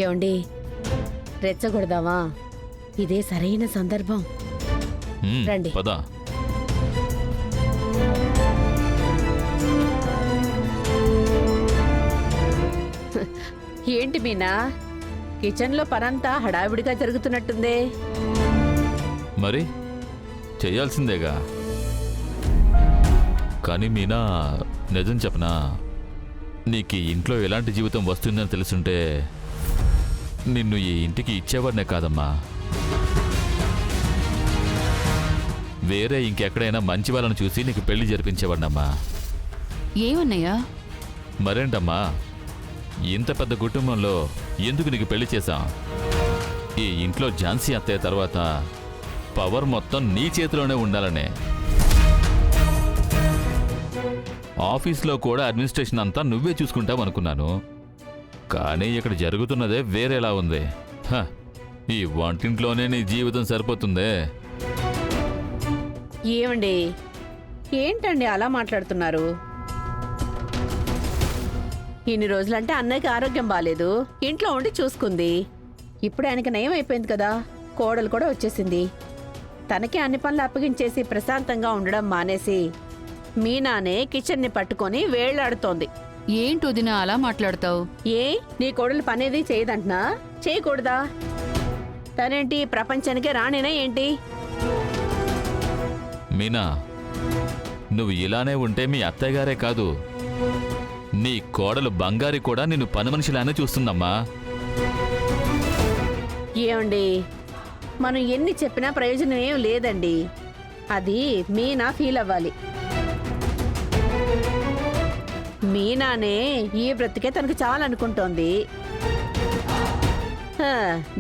ఏమండి, రెచ్చగొడదామా? ఇదే సరైన సందర్భం. రండి. పదా. ఏంటి మీనా, కిచెన్లో పనంతా హడావిడిగా జరుగుతున్నట్టుందే. మరి చెయ్యాల్సిందేగా. కానీ మీనా, నిజం చెప్పనా, నీకు ఈ ఇంట్లో ఎలాంటి జీవితం వస్తుందని తెలుసుంటే నిన్ను ఈ ఇంటికి ఇచ్చేవాడినే కాదమ్మా. వేరే ఇంకెక్కడైనా మంచి వాళ్ళని చూసి నీకు పెళ్లి జరిపించేవాడినమ్మా. ఏమన్నయ్యా? మరేంటమ్మా, ఇంత పెద్ద కుటుంబంలో ఎందుకు నీకు పెళ్లి చేశాం? ఈ ఇంట్లో ఝాన్సీ అత్తయ్య తర్వాత పవర్ మొత్తం నీ చేతిలోనే ఉండాలనే. ఆఫీస్లో కూడా అడ్మినిస్ట్రేషన్ అంతా నువ్వే చూసుకుంటావనుకున్నాను. కానీ ఇక్కడ జరుగుతున్నదే వేరేలా ఉంది. ఈ వంటింట్లోనే నీ జీవితం సరిపోతుందే. ఏమండి, ఏంటండి అలా మాట్లాడుతున్నారు? ఇన్ని రోజులంటే అన్నయ్యకి ఆరోగ్యం బాలేదు, ఇంట్లో ఉండి చూసుకుంది. ఇప్పుడు ఆయనకి నయం అయిపోయింది కదా, కోడలు కూడా వచ్చేసింది. తనకి అన్ని పనులు అప్పగించేసి ప్రశాంతంగా ఉండడం మానేసి మీనానే కిచెన్ని పట్టుకొని వేళ్లాడుతోంది. ఏంటి వదిన అలా మాట్లాడతావు? ఏ, నీ కోడలు పనేది చేయదంటున్నా? చేయకూడదా? తనేంటి ప్రపంచానికే రానేనా ఏంటి? మీనా, నువ్వు ఇలానే ఉంటే మీ అత్తయ్య గారే కాదు, నీ కోడలు బంగారి కూడా నిన్ను పని మనిషిలానే చూస్తుందమ్మా. ఏమండి, మనం ఎన్ని చెప్పినా ప్రయోజనం ఏం లేదండి. అది మీనా ఫీల్ అవ్వాలి. మీనానే ఈ బ్రతికే తనకు చాలనుకుంటోంది.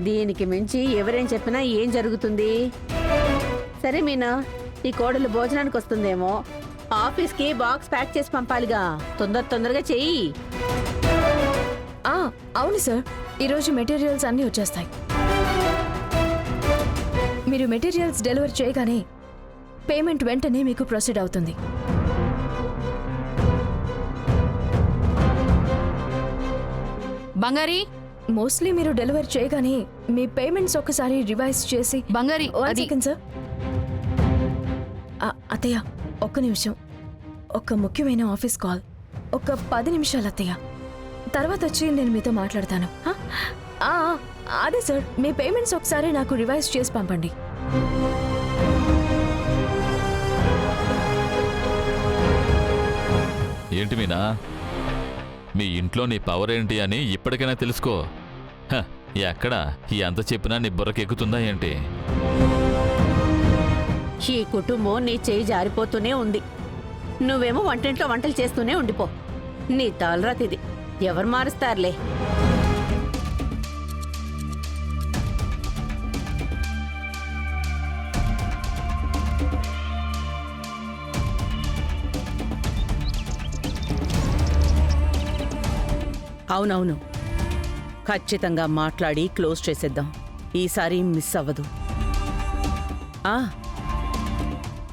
దీనికి మించి ఎవరేం చెప్పినా ఏం జరుగుతుంది? సరే మీనా, ఈ కోడలు భోజనానికి వస్తుందేమో, ఆఫీస్కి బాక్స్ ప్యాక్ చేసి పంపాలిగా, తొందరగా చెయ్యి. అవును సార్, ఈరోజు మెటీరియల్స్ అన్నీ వచ్చేస్తాయి. మీరు మెటీరియల్స్ డెలివరీ చేయగానే పేమెంట్ వెంటనే మీకు ప్రొసీడ్ అవుతుంది. బంగారి, మోస్ట్లీ మీరు డెలివరీ చేయగానే మీ పేమెంట్స్ ఒకసారి రివైజ్ చేసి. బంగారి, అది సార్. అత్తయ్య, ఒక్క నిమిషం, ఒక ముఖ్యమైన ఆఫీస్ కాల్. ఒక 10 నిమిషాలు అత్తయ్య, తర్వాత వచ్చి నేను మీతో మాట్లాడతాను. అదే సార్, మీ పేమెంట్స్ ఒకసారి నాకు రివైజ్ చేసి పంపండి. ఏంటి మీనా, మీ ఇంట్లో నీ పవర్ ఏంటి అని ఇప్పటికైనా తెలుసుకో. ఎక్కడ ఎంత చెప్పినా నీ బుర్రకెక్కుతుందా ఏంటి? ఈ కుటుంబం నీ చేయి జారిపోతూనే ఉంది. నువ్వేమో వంటింట్లో వంటలు చేస్తూనే ఉండిపో. నీ తాళరాతిది, ఎవరు మారుస్తారులే. అవునవును, ఖచ్చితంగా మాట్లాడి క్లోజ్ చేసేద్దాం. ఈసారి మిస్ అవ్వదు.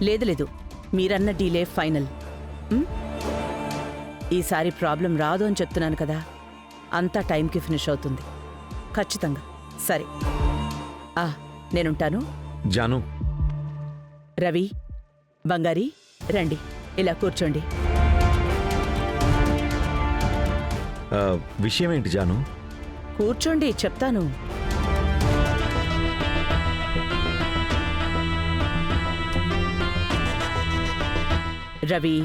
లేదు, మీరన్న డీలే ఫైనల్. ఈసారి ప్రాబ్లం రాదు అని చెప్తున్నాను కదా, అంతా టైంకి ఫినిష్ అవుతుంది ఖచ్చితంగా. సరే, నేనుంటాను. జాను, రవి, బంగారి, రండి, ఇలా కూర్చోండి. విషయం ఏంటి జాను? కూర్చోండి, చెప్తాను. రవి,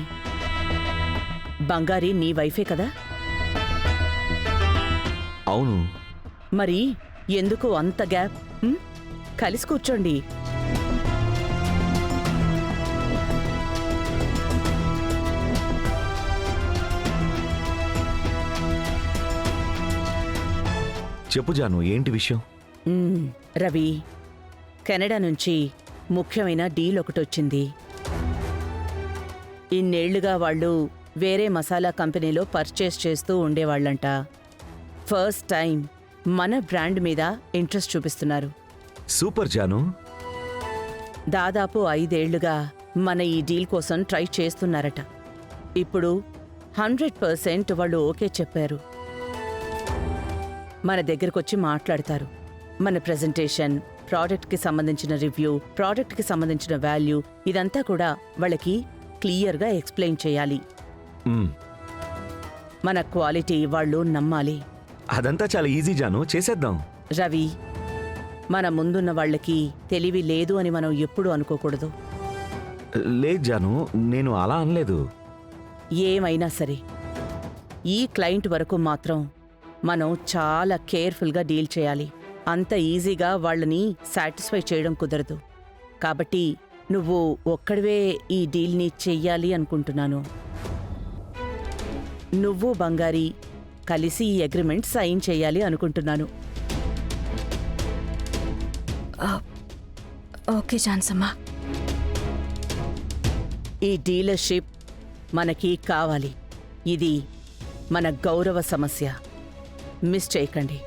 బంగారి నీ వైఫే కదా? అవును. మరి ఎందుకు అంత గ్యాప్? కలిసి కూర్చోండి. చెప్పు జాను, ఏంటి విషయం? రవి, కెనడా నుంచి ముఖ్యమైన డీల్ ఒకటొచ్చింది. ఇన్నేళ్లుగా వాళ్ళు వేరే మసాలా కంపెనీలో పర్చేస్ చేస్తూ ఉండేవాళ్లంట. ఫస్ట్ టైం మన బ్రాండ్ మీద ఇంట్రెస్ట్ చూపిస్తున్నారు. సూపర్ జాను. దాదాపు 5 ఏళ్లుగా మన ఈ డీల్ కోసం ట్రై చేస్తున్నారట. ఇప్పుడు 100% వాళ్ళు ఓకే చెప్పారు. మన దగ్గరకు వచ్చి మాట్లాడతారు. మన ప్రెజెంటేషన్, ప్రోడక్ట్కి సంబంధించిన రివ్యూ, ప్రోడక్ట్కి సంబంధించిన వాల్యూ ఇదంతా కూడా వాళ్ళకి క్లియర్గా ఎక్స్ప్లెయిన్ చేయాలి. మ్, మన క్వాలిటీ వాళ్ళు నమ్మాలి. అదంతా చాలా ఈజీ జాను, చేసేద్దాం. రవి, మన ముందున్న వాళ్ళకి తెలివి లేదు అని మనం ఎప్పుడూ అనుకోకూడదు. లేదు జాను, నేను అలా అనలేదు. ఏమైనా సరే ఈ క్లయింట్ వరకు మాత్రం మనం చాలా కేర్ఫుల్గా డీల్ చేయాలి. అంత ఈజీగా వాళ్ళని సాటిస్ఫై చేయడం కుదరదు. కాబట్టి నువ్వు ఒక్కడివే ఈ డీల్ని చెయ్యాలి అనుకుంటున్నాను. నువ్వు బంగారి కలిసి ఈ అగ్రిమెంట్ సైన్ చేయాలి అనుకుంటున్నాను. ఓకే ఝాన్సమ్మా. ఈ డీలర్షిప్ మనకి కావాలి. ఇది మన గౌరవ సమస్య. మిస్ చేయకండి.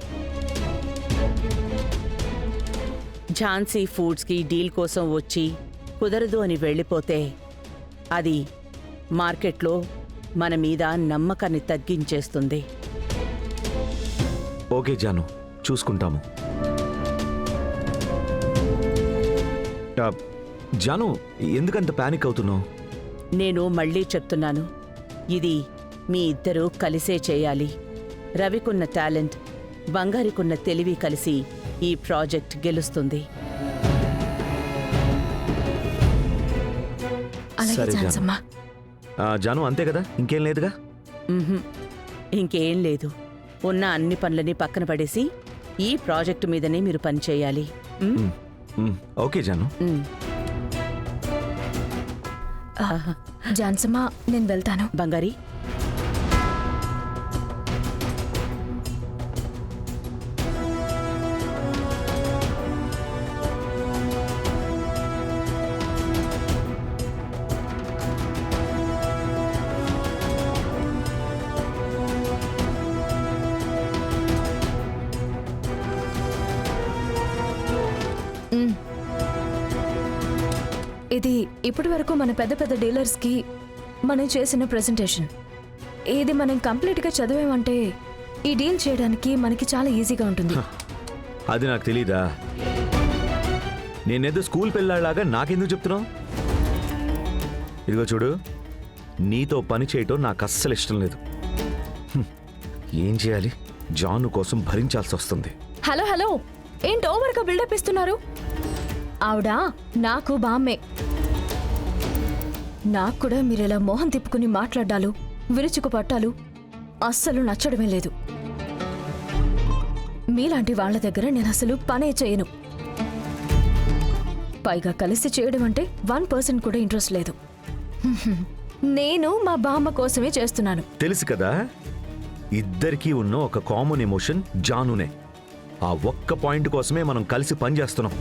ఝాన్సీ ఫుడ్స్కి డీల్ కోసం వచ్చి కుదరదు అని వెళ్ళిపోతే అది మార్కెట్లో మన మీద నమ్మకాన్ని తగ్గించేస్తుంది. ఓకే జాను, చూసుకుంటాము. ఆ, జాను, ఎందుకంత పానిక్ అవుతున్నావు? నేను మళ్ళీ చెప్తున్నాను, ఇది మీ ఇద్దరూ కలిసే చేయాలి. రవికున్న టాలెంట్, బంగారికున్న తెలివి కలిసి ఈ ప్రాజెక్ట్ గెలుస్తుంది. అలాగే సరే, జాను. ఝాన్సమ్మా. జాను, అంతే కదా, ఇంకేం లేదుగా? మ్హూ. ఇంకేం లేదు. ఉన్న అన్ని పనులని పక్కన పడేసి ఈ ప్రాజెక్టు మీదనే మీరు పనిచేయాలి. మ్, మ్, ఓకే జాను. ఝాన్సమ్మా, నేను వెళ్తాను. బంగారి, ఇది ఇప్పటి వరకు మన పెద్ద పెద్ద డీలర్స్కి మనం చేసిన ప్రెజెంటేషన్. ఇది మనం కంప్లీట్గా చదివామంటే ఈ డీల్ చేయడానికి మనకి చాలా ఈజీగా ఉంటుంది. అది నాకు తెలీదా? నేనేదో స్కూల్ పిల్లాడిలాగా నాకెందుకు చెప్తున్నావు? ఇదిగో చూడు, నీతో పని చేయటం నాకు అస్సలు ఇష్టం లేదు. ఏం చేయాలి? జాను కోసం భరించాల్సి వస్తుంది. హలో హలో, ఏంటి ఓవర్గా బిల్డప్ ఇస్తున్నారు? ఆవిడ నాకు బామ్మే. నాకు కూడా మీరు ఇలా మోహం తిప్పుకుని మాట్లాడ్డాలు, విరుచుకు పట్టాలు అస్సలు నచ్చడమే లేదు. మీలాంటి వాళ్ళ దగ్గర నేను అసలు పనే చేయను. పైగా కలిసి చేయడం అంటే 1% కూడా ఇంట్రెస్ట్ లేదు. నేను మా బామ్మ కోసమే చేస్తున్నాను. తెలుసు కదా, ఇద్దరికీ ఉన్న ఒక కామన్ ఎమోషన్ జానునే. ఆ ఒక్క పాయింట్ కోసమే మనం కలిసి పని చేస్తున్నాం.